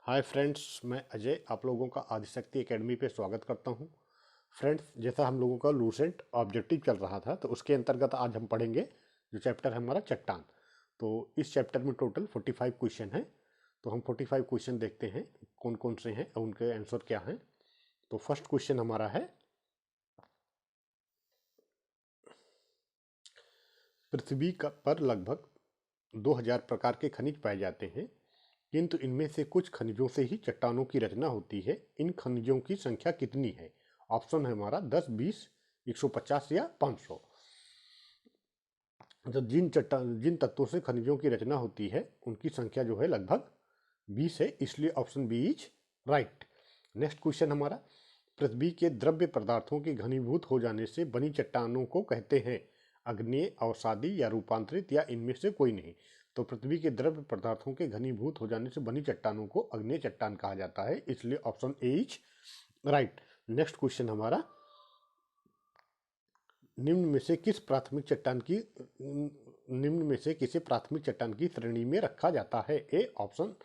Hi friends, मैं अजय आप लोगों का आदिशक्ति एकेडमी पे स्वागत करता हूं। फ्रेंड्स, जैसा हम लोगों का लूसेंट ऑब्जेक्टिव चल रहा था तो उसके अंतर्गत आज हम पढ़ेंगे जो चैप्टर है हमारा चट्टान। तो इस चैप्टर में टोटल 45 क्वेश्चन हैं। तो हम 45 क्वेश्चन देखते हैं कौन कौन से हैं और उनके आंसर क्या हैं। तो फर्स्ट क्वेश्चन हमारा है, पृथ्वी पर लगभग 2000 प्रकार के खनिज पाए जाते हैं, किंतु इनमें से कुछ खनिजों से ही चट्टानों की रचना होती है। इन खनिजों की संख्या कितनी है? ऑप्शन है हमारा 10, 20, 150 या 500। तो जिन तत्वों से खनिजों की रचना होती है उनकी संख्या जो है लगभग 20 है, इसलिए option B is right. Next question हमारा, पृथ्वी के द्रव्य पदार्थों के घनीभूत हो जाने से बनी चट्टानों को कहते हैं अग्नेय, अवसादी या रूपांतरित, या इनमें से कोई नहीं। तो पृथ्वी के द्रव्य पदार्थों के घनीभूत हो जाने से बनी चट्टानों को अग्नेय चट्टान कहा जाता है, इसलिए option A is right. Next question हमारा, निम्न में से किसे प्राथमिक चट्टान की श्रेणी में रखा जाता है? ए ऑप्शन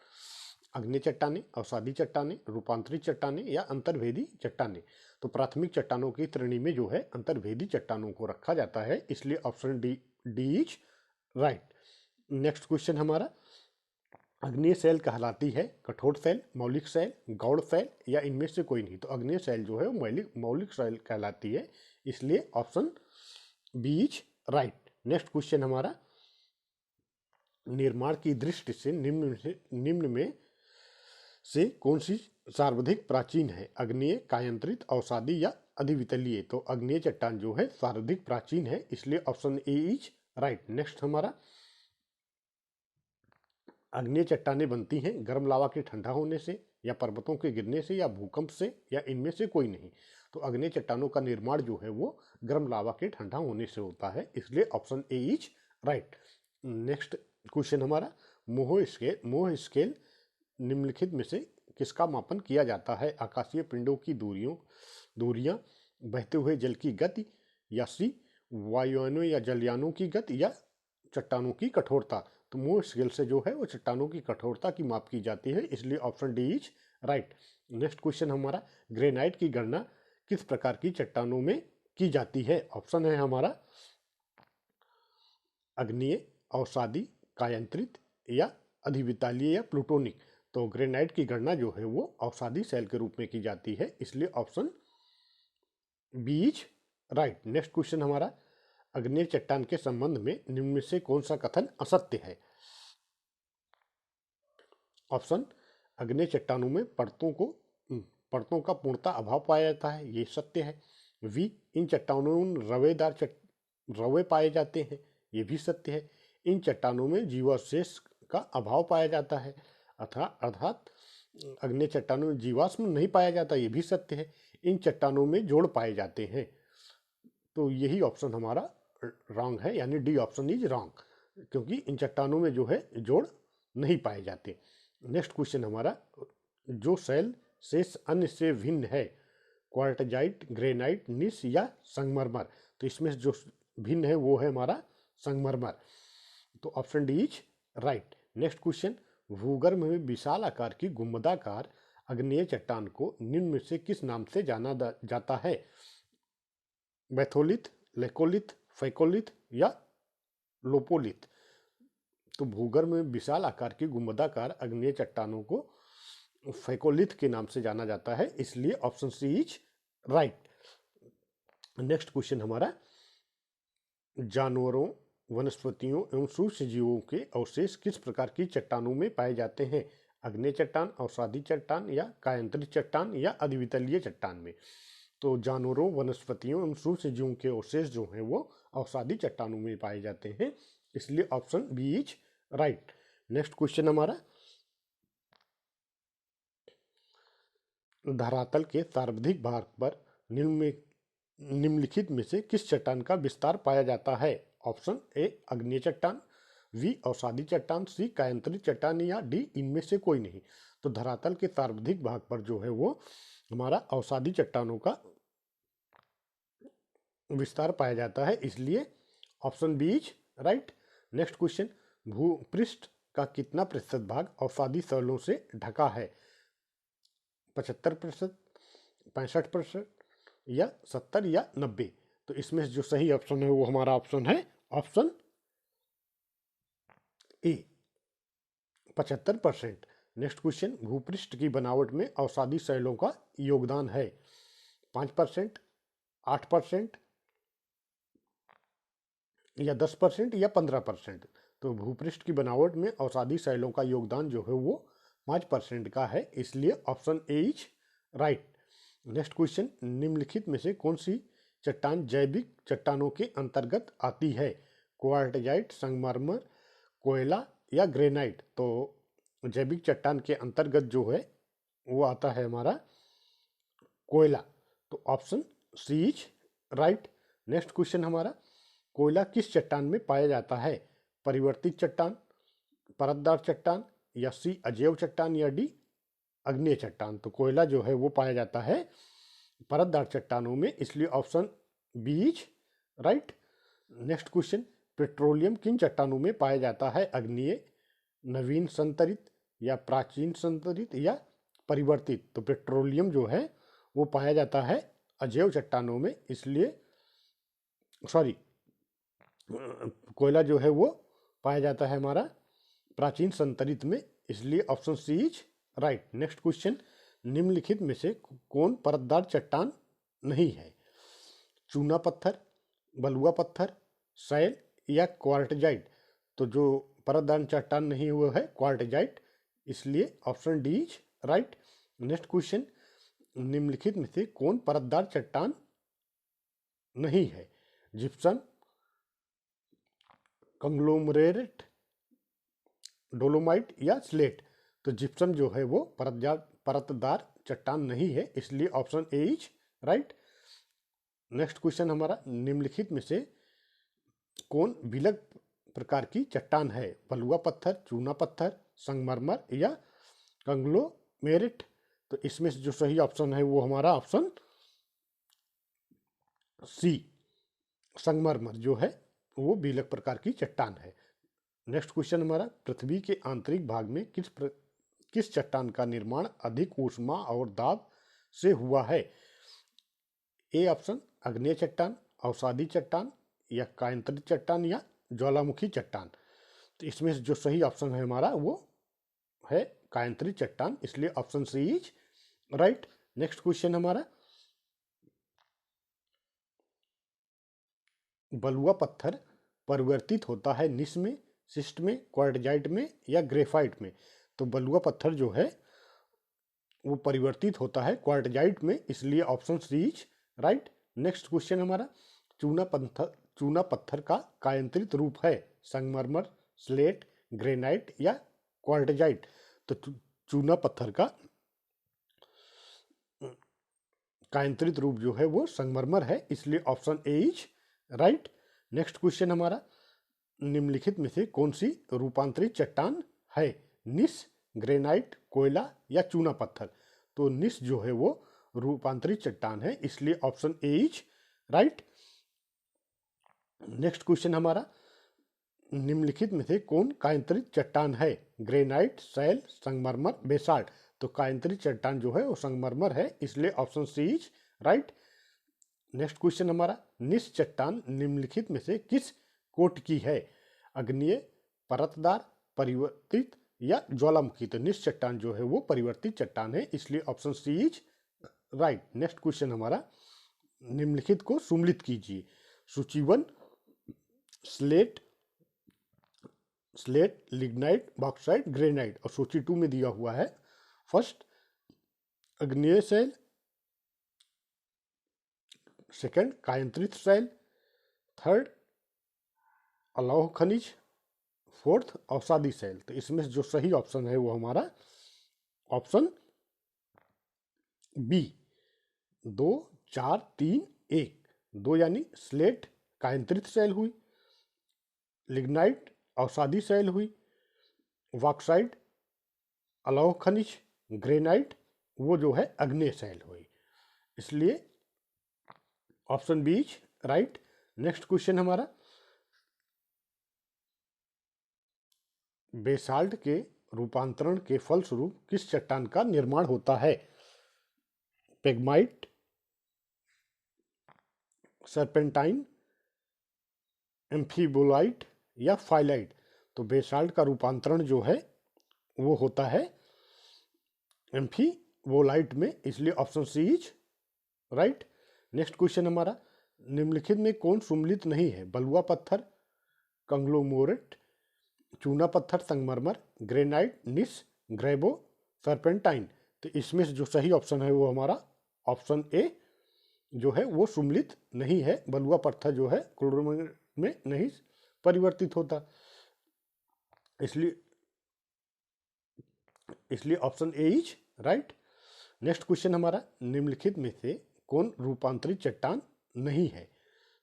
अग्नेय चट्टानें, अवसादी चट्टानें, रूपांतरित चट्टानें या अंतर्भेदी चट्टानें। तो प्राथमिक चट्टानों की श्रेणी में जो है अंतर्भेदी चट्टानों को रखा जाता है, इसलिए option D is right. Next question हमारा, अग्नेय सेल कहलाती है कठोर सेल, मौलिक सेल, गौड़ सेल या इनमें से कोई नहीं। तो अग्नेय सेल जो है वो मौलिक सेल कहलाती है, इसलिए option B is right. Next question हमारा, निर्माण की दृष्टि से निम्न में से कौन सी सर्वाधिक प्राचीन है? अग्नेय, कायांतरित, अवसादी या अधिवितलीय। तो अग्नेय चट्टान जो है सर्वाधिक प्राचीन है, इसलिए option A is right. Next हमारा, अग्नेय चट्टानें बनती हैं गर्म लावा के ठंडा होने से, या पर्वतों के गिरने से, या भूकंप से, या इनमें से कोई नहीं। तो अग्नेय चट्टानों का निर्माण जो है वो गर्म लावा के ठंडा होने से होता है, इसलिए option A is right. Next question हमारा, मोह स्केल निम्नलिखित में से किसका मापन किया जाता है? आकाशीय पिंडों की दूरियां, बहते हुए जल की गति, या सी वायुयानों या जलयानों की गति, या चट्टानों की कठोरता। तो मोह स्केल से जो है वो चट्टानों की कठोरता की माप की जाती है, इसलिए option D is right. Next question हमारा, ग्रेनाइट की गणना किस प्रकार की चट्टानों में की जाती है? ऑप्शन है हमारा अग्नेय, अवसादी, कायांतरित या अधिवितालीय या प्लूटोनिक। तो ग्रेनाइट की गणना जो है वो अवसादी सेल के रूप में की जाती है, इसलिए option B is right. Next question हमारा, अग्नेय चट्टान के संबंध में निम्न में से कौन सा कथन असत्य है? ऑप्शन, अग्नेय चट्टानों में परतों का पूर्णतः अभाव पाया जाता है, ये सत्य है। वी, इन चट्टानों में रवे पाए जाते हैं, ये भी सत्य है। इन चट्टानों में जीवावशेष का अभाव पाया जाता है, अर्थात अग्नेय चट्टानों में जीवाश्म नहीं पाया जाता, ये भी सत्य है। इन चट्टानों में जोड़ पाए जाते हैं, तो यही ऑप्शन हमारा रॉन्ग है, यानी डी ऑप्शन इज रॉन्ग, क्योंकि इन चट्टानों में जो है जोड़ नहीं पाए जाते। नेक्स्ट क्वेश्चन हमारा, जो सेल शेष अन्य से भिन्न है, क्वार्टजाइट, ग्रेनाइट, निस या संगमरमर। तो इसमें जो भिन्न है वो है हमारा संगमरमर, तो option D is right. Next question, भूगर्भ में विशाल आकार की गुंबदाकार अग्नेय चट्टान को निम्न में से किस नाम से जाना जाता है? बैथोलिथ, लेकोलिथ, फैकोलिथ या लोपोलिथ। तो भूगर्भ में विशाल आकार की गुंबदाकार अग्नेय चट्टानों को फैकोलिथ के नाम से जाना जाता है, इसलिए option C is right. Next question हमारा, जानवरों, वनस्पतियों एवं सूक्ष्म जीवों के अवशेष किस प्रकार की चट्टानों में पाए जाते हैं? अग्नेय चट्टान, अवसादी चट्टान या कायांतरित चट्टान या अधिवितलीय चट्टान में। तो जानवरों, वनस्पतियों एवं सूक्ष्म जीवों के अवशेष जो हैं वो अवसादी चट्टानों में पाए जाते हैं, इसलिए option B is right. Next question हमारा, धरातल के सर्वाधिक भाग पर निम्नलिखित में से किस चट्टान का विस्तार पाया जाता है? ऑप्शन ए अग्नेय चट्टान, वी अवसादी चट्टान, सी कायांतरित चट्टान या डी इनमें से कोई नहीं। तो धरातल के सर्वाधिक भाग पर जो है वो हमारा अवसादी चट्टानों का विस्तार पाया जाता है, इसलिए option B is right. Next question, भूपृष्ठ का कितना प्रतिशत भाग अवसादी सेलों से ढका है? 75%, 65% या 70 या 90। तो इसमें जो सही ऑप्शन है वो हमारा ऑप्शन है ऑप्शन ए, 75%। नेक्स्ट क्वेश्चन, भूपृष्ठ की बनावट में अवसादी शैलों का योगदान है 5%, 8% या 10% या 15%। तो भूपृष्ठ की बनावट में अवसादी शैलों का योगदान जो है वो 5% का है, इसलिए option A is right. Next question, निम्नलिखित में से कौन सी चट्टान जैविक चट्टानों के अंतर्गत आती है? क्वार्टजाइट, संगमरमर, कोयला या ग्रेनाइट। तो जैविक चट्टान के अंतर्गत जो है वो आता है हमारा कोयला। तो option C is right. Next question हमारा, कोयला किस चट्टान में पाया जाता है? परिवर्तित चट्टान, परतदार चट्टान या सी अजैव चट्टान या डी अग्नेय चट्टान। तो कोयला जो है वो पाया जाता है परतदार चट्टानों में, इसलिए option B is right. Next question, पेट्रोलियम किन चट्टानों में पाया जाता है? अग्नेय, नवीन संतरित या प्राचीन संतरित या परिवर्तित। तो पेट्रोलियम जो है वो पाया जाता है अजैव चट्टानों में, इसलिए सॉरी कोयला जो है वो पाया जाता है हमारा प्राचीन संतरित में, इसलिए option C is right. Next question, निम्नलिखित में से कौन परतदार चट्टान नहीं है? चूना पत्थर, बलुआ पत्थर, शैल या क्वार्टजाइट। तो जो परतदार चट्टान नहीं हुआ है क्वार्टजाइट, इसलिए option D is right. Next question, निम्नलिखित में से कौन परतदार चट्टान नहीं है? जिप्सम, कंग्लोमरेट, डोलोमाइट या स्लेट। तो जिप्सम जो है वो परतदार चट्टान नहीं है, इसलिए option A is right. Next question हमारा, निम्नलिखित में से कौन विलग प्रकार की चट्टान है? बलुआ पत्थर, चूना पत्थर, संगमरमर या कंग्लोमेरेट। तो इसमें से जो सही ऑप्शन है वो हमारा ऑप्शन सी, संगमरमर जो है वो विलग प्रकार की चट्टान है। नेक्स्ट क्वेश्चन हमारा, पृथ्वी के आंतरिक भाग में किस चट्टान का निर्माण अधिक ऊष्मा और दाब से हुआ है? ए ऑप्शन अग्नेय चट्टान, अवसादी चट्टान या कायांतरित चट्टान या ज्वालामुखी चट्टान। तो इसमें जो सही ऑप्शन है हमारा वो है कायांतरित चट्टान, इसलिए option C is right. Next question हमारा, बलुआ पत्थर परिवर्तित होता है निस में, शिस्ट में, क्वार्टजाइट में या ग्रेफाइट में। तो बलुआ पत्थर जो है वो परिवर्तित होता है क्वार्टजाइट में, इसलिए option C is right. Next question हमारा, चूना पत्थर का कायांतरित रूप है? संगमरमर, स्लेट, ग्रेनाइट या क्वार्टजाइट। तो चूना पत्थर का कायांतरित रूप जो है वो संगमरमर है, इसलिए option A is right. Next question हमारा, निम्नलिखित में से कौन सी रूपांतरित चट्टान है? निस, ग्रेनाइट, कोयला या चूना पत्थर। तो निस जो है वो रूपांतरित चट्टान है, इसलिए option A is right. Next question हमारा, निम्नलिखित में से कौन कायांतरित चट्टान है? ग्रेनाइट, शैल, संगमरमर, बेसाल्ट। तो कायांतरित चट्टान जो है वो संगमरमर है, इसलिए option C is right. Next question हमारा, निस चट्टान निम्नलिखित में से किस कोट की है? अग्नेय, परतदार, परिवर्तित या ज्वालामुखी। तो निस चट्टान जो है वो परिवर्तित चट्टान है, इसलिए option C is right. Next question हमारा, निम्नलिखित को सुम्मिलित कीजिए। सूची 1 स्लेट, लिग्नाइट, बॉक्साइट, ग्रेनाइट। और सूची 2 में दिया हुआ है फर्स्ट अग्नेय शैल, सेकंड कायांतरित शैल, थर्ड अलौह खनिज, फोर्थ अवसादी शैल। तो इसमें जो सही ऑप्शन है वो हमारा ऑप्शन बी 2, 4, 3, 1। 2 यानी स्लेट कायांतरित शैल हुई, लिग्नाइट अवसादी शैल हुई, बॉक्साइट अलौह खनिज, ग्रेनाइट वो जो है अग्नेय शैल हुई, इसलिए option B is right. Next question हमारा, बेसाल्ट के रूपांतरण के फलस्वरूप किस चट्टान का निर्माण होता है? पेगमाइट, सर्पेंटाइन, एम्फीबोलाइट या फाइलाइट। तो बेसाल्ट का रूपांतरण जो है वो होता है एम्फीबोलाइट में, इसलिए option C is right. Next question हमारा, निम्नलिखित में कौन सुम्मिलित नहीं है? बलुआ पत्थर, कंग्लोमोरेट, चूना पत्थर, संगमरमर, ग्रेनाइट, निस, ग्रेबो, सर्पेंटाइन। तो इसमें से जो सही ऑप्शन है वो हमारा ऑप्शन ए जो है वो सुम्मिलित नहीं है। बलुआ पत्थर जो है क्लोरोमीटर में नहीं परिवर्तित होता, इसलिए option A is right. Next question हमारा, निम्नलिखित में से कौन रूपांतरित चट्टान नहीं है?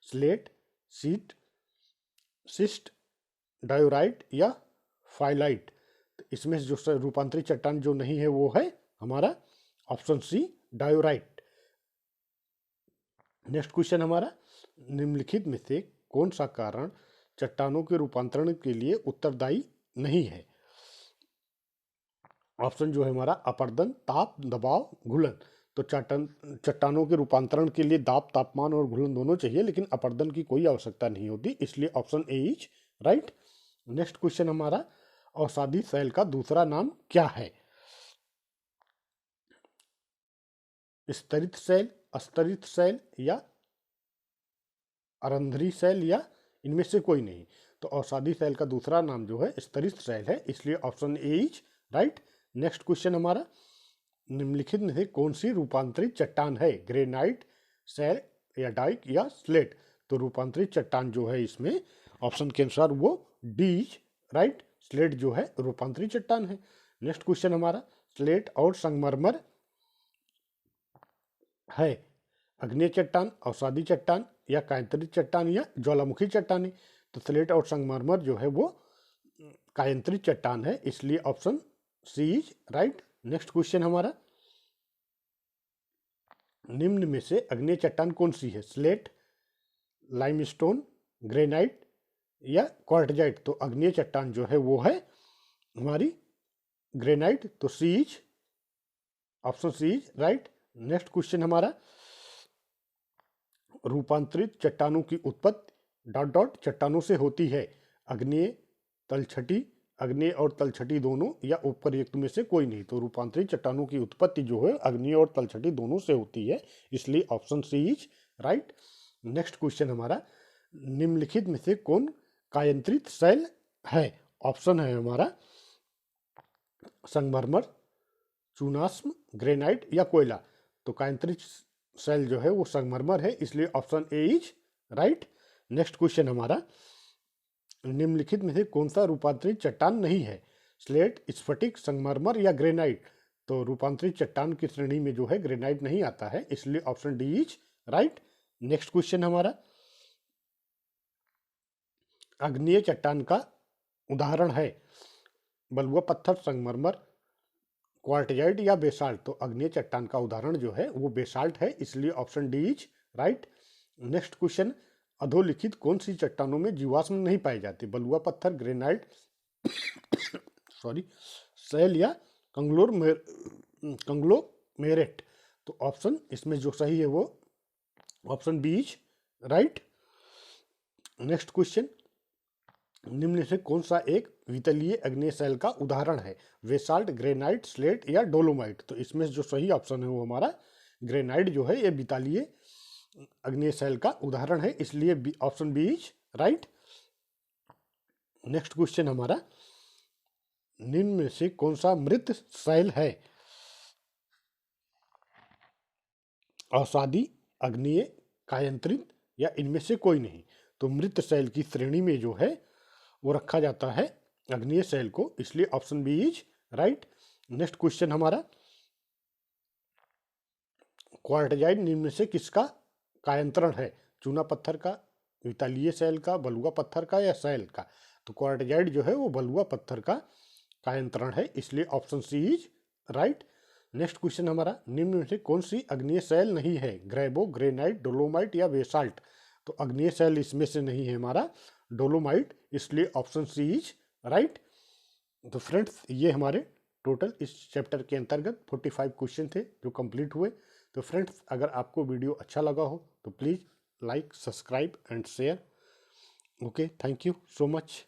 स्लेट, सीट, सिस्ट, डायोराइट या फाइलाइट। तो इसमें जो रूपांतरित चट्टान जो नहीं है वो है हमारा option C diorite. Next question हमारा, निम्नलिखित में से कौन सा कारण चट्टानों के रूपांतरण के लिए उत्तरदायी नहीं है? ऑप्शन जो है हमारा अपर्दन, ताप, दबाव, घुलन। तो चट्टानों के रूपांतरण के लिए दाब, तापमान और घुलन दोनों चाहिए, लेकिन अपर्दन की कोई आवश्यकता नहीं होती, इसलिए option A is right. Next question हमारा, अवसादी सेल का दूसरा नाम क्या है? स्तरित सेल, अस्तरित सेल या अरंध्री सेल या इनमें से कोई नहीं। तो अवसादी सेल का दूसरा नाम जो है स्तरित सेल है, इसलिए option A is right. Next question हमारा, निम्नलिखित में से कौन सी रूपांतरित चट्टान है? ग्रेनाइट, सेल या डाइक या स्लेट। तो रूपांतरित चट्टान जो है इसमें ऑप्शन के अनुसार वो डी इज राइट। स्लेट जो है रूपांतरित चट्टान है। नेक्स्ट क्वेश्चन हमारा, स्लेट और संगमरमर है अग्नेय चट्टान, अवसादी चट्टान या कायांतरित चट्टान या ज्वालामुखी चट्टानें। तो स्लेट और संगमरमर जो है वो कायांतरित चट्टान है, इसलिए option C is right. Next question हमारा, निम्न में से अग्नेय चट्टान कौन सी है? स्लेट, लाइमस्टोन, ग्रेनाइट या क्वार्टजाइट। तो अग्नेय चट्टान जो है वो है हमारी ग्रेनाइट, तो C is option C is right. Next question हमारा, रूपांतरित चट्टानों की उत्पत्ति डॉट डॉट चट्टानों से होती है। अग्नेय, तलछटी, अग्नेय और तलछटी दोनों या उपर्युक्त में से कोई नहीं। तो रूपांतरित चट्टानों की उत्पत्ति जो है अग्नेय और तलछटी दोनों से होती है, इसलिए option C is right. Next question हमारा, निम्नलिखित में से कौन कायांतरित सेल है? ऑप्शन है हमारा संगमरमर, चूनास्म, ग्रेनाइट या कोयला। तो कायांतरित सेल जो है वो संगमरमर है, इसलिए option A is right. Next question हमारा, निम्नलिखित में से कौन सा रूपांतरित चट्टान नहीं है? स्लेट, स्फटिक, संगमरमर या ग्रेनाइट। तो रूपांतरित चट्टान की श्रेणी में जो है ग्रेनाइट नहीं आता है, इसलिए option D is right. Next question हमारा, अग्नेय चट्टान का उदाहरण है बलुआ पत्थर, संगमरमर, क्वार्टजाइट या बेसाल्ट। तो अग्नेय चट्टान का उदाहरण जो है वो बेसाल्ट है, इसलिए option D is right. Next question, अधोलिखित कौन सी चट्टानों में जीवाश्म नहीं पाए जाते? बलुआ पत्थर, ग्रेनाइट सॉरी सेल या कंग्लोमेरेट। तो ऑप्शन इसमें जो सही है वो option B is right. Next question, निम्न से कौन सा एक वितलीय अग्नेय सेल का उदाहरण है? बेसाल्ट, ग्रेनाइट, स्लेट या डोलोमाइट। तो इसमें जो सही ऑप्शन है वो हमारा ग्रेनाइट जो है ये वितलीय अग्नेय सेल का उदाहरण है, इसलिए option B is right. Next question हमारा, निम्न में से कौन सा मृत सेल है? अवसादी, अग्नेय, कायांतरित या इनमें से कोई नहीं। तो मृत सेल की श्रेणी में जो है वो रखा जाता है अग्नेय सेल को, इसलिए option B is right. Next question हमारा, क्वार्टजाइट निम्न में से किसका कायांतरण है? चूना पत्थर का, वितलीय सेल का, बलुआ पत्थर का या सेल का। तो क्वार्टजाइट जो है वो बलुआ पत्थर का कायांतरण है, इसलिए option C is right. Next question हमारा, निम्न में से कौन सी अग्नेय सेल नहीं है? ग्रेबो, ग्रेनाइट, डोलोमाइट या बेसाल्ट। तो अग्नेय सेल इसमें से नहीं है हमारा डोलोमाइट, इसलिए ऑप्शन सी इज राइट। तो फ्रेंड्स ये हमारे टोटल इस चैप्टर के अंतर्गत 45 क्वेश्चन थे जो कंप्लीट हुए। तो फ्रेंड्स, अगर आपको वीडियो अच्छा लगा हो तो please like, subscribe and share. Okay, thank you so much.